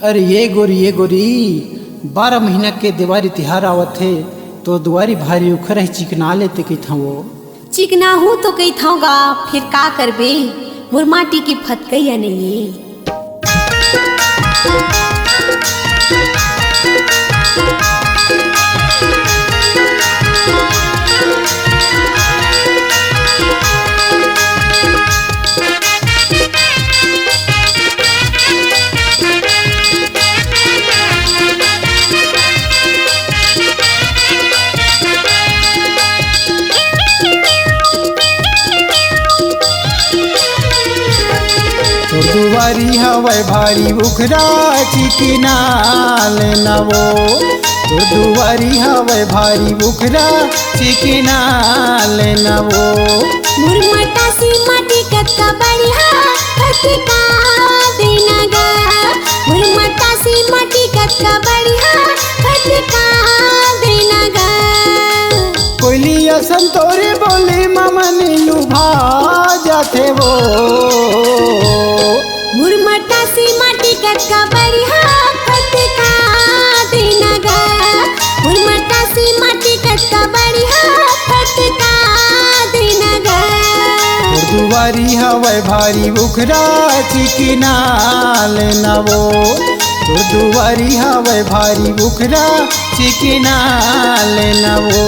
अरे ये गोरी 12 महीना के दिवारी तिहार आवत है तो दुआरी भारी उखर है चिकना लेते कही था वो चिकना हूँ तो कही थाऊगा फिर का करबे मोर माटी की फतकैया नहीं दुआरी हवै भारी उखरा चिकना लेना वो दुआरी हवै भारी उखरा चिकना लेना वो मुरमटा सी माटी कत्ता बढ़िया फटका देना गा मुरमटा सी माटी कत्ता बढ़िया फटका देना गा कोयलिया संतोरे बोले मामा नीलू भा जाते वो मुरमटा सी माटी कत्ता बढ़िया फटका देना गा मुरमटा सी माटी कत्ता बढ़िया फटका देना गा दुआरी हवै भारी उखरा चिकना लेना वो दुआरी हवै भारी उखरा चिकना लेना वो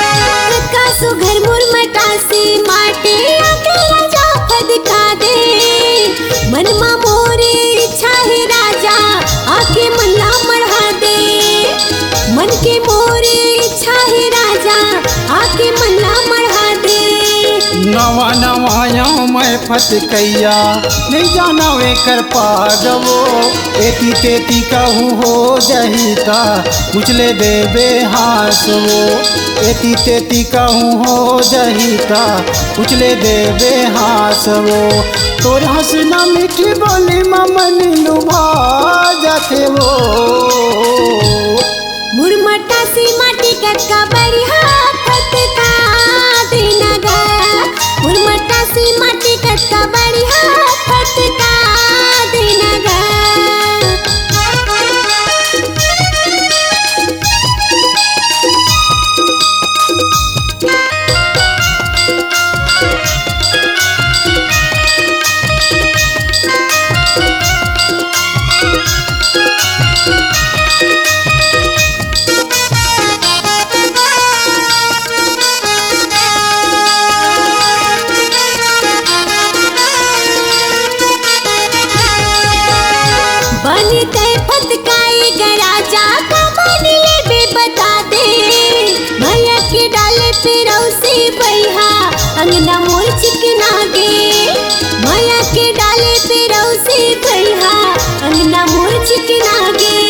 घर मुरमटा सी माटी अकेला जा फदका दे मनमा मोरे इच्छा है राजा आके मल्ला मढ़ा दे मन के मोरे इच्छा है राजा आके मल्ला मढ़ा दे नवा नवाया मैं फतकैया नहीं जाना वे कर पागवो एती तेती कहूँ हो जहीता उछले देवे हासवो एती तेती कहूँ हो जहीता उछले देवे हासवो तोर हंसना मीठी बोली ममन लुभा जाते वो मुरमटा सी माटी कत्ता बढ़िया फटका देना गा मुरमटा सी माटी कत्ता बढ़िया फटका देना गा बनते फतकाए गराजा का बन ले बे बता दे भैया के डाले पे रौसे बैहा अंगना मोर चिकना गे भैया के डाले पे रौसे बैहा अंगना मोर चिकना गे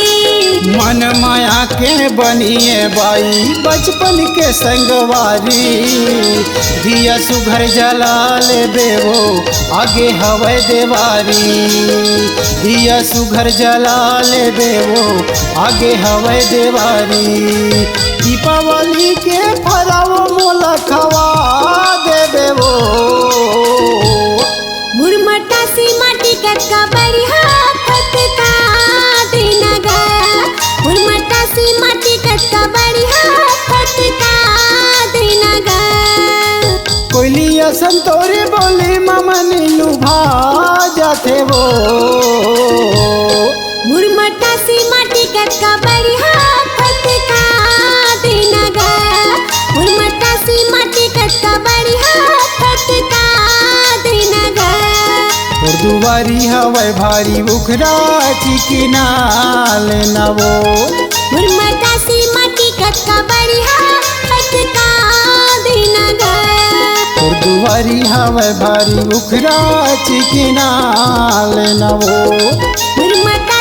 मन माया के बनिए बाई बचपन के संगवारी दिया सुघर जला ले देवो आगे हवै देवारी दिया सुघर जला ले देवो आगे हवै देवारी दीपावली के फराव मोला खवा दे देवो मुरमटा सी माटी कत्ता बढ़िया फटका देना गा मुरमटा सी माटी कत्ता बढ़िया फटका देना गा कोयलिया संतोरे बोले मामा नीलू भा जाते वो मुरमटा सी माटी कत्ता बढ़िया फटका देना गा मुरमटा सी माटी कत्ता बढ़िया फटका देना गा दुआरी हवै भारी उखरा चिकना लेना वो मुरमटा सी माटी कत्ता बढ़िया फटका देना गा दुआरी हवै भारी उखरा चिकना लेना वो मुरमटा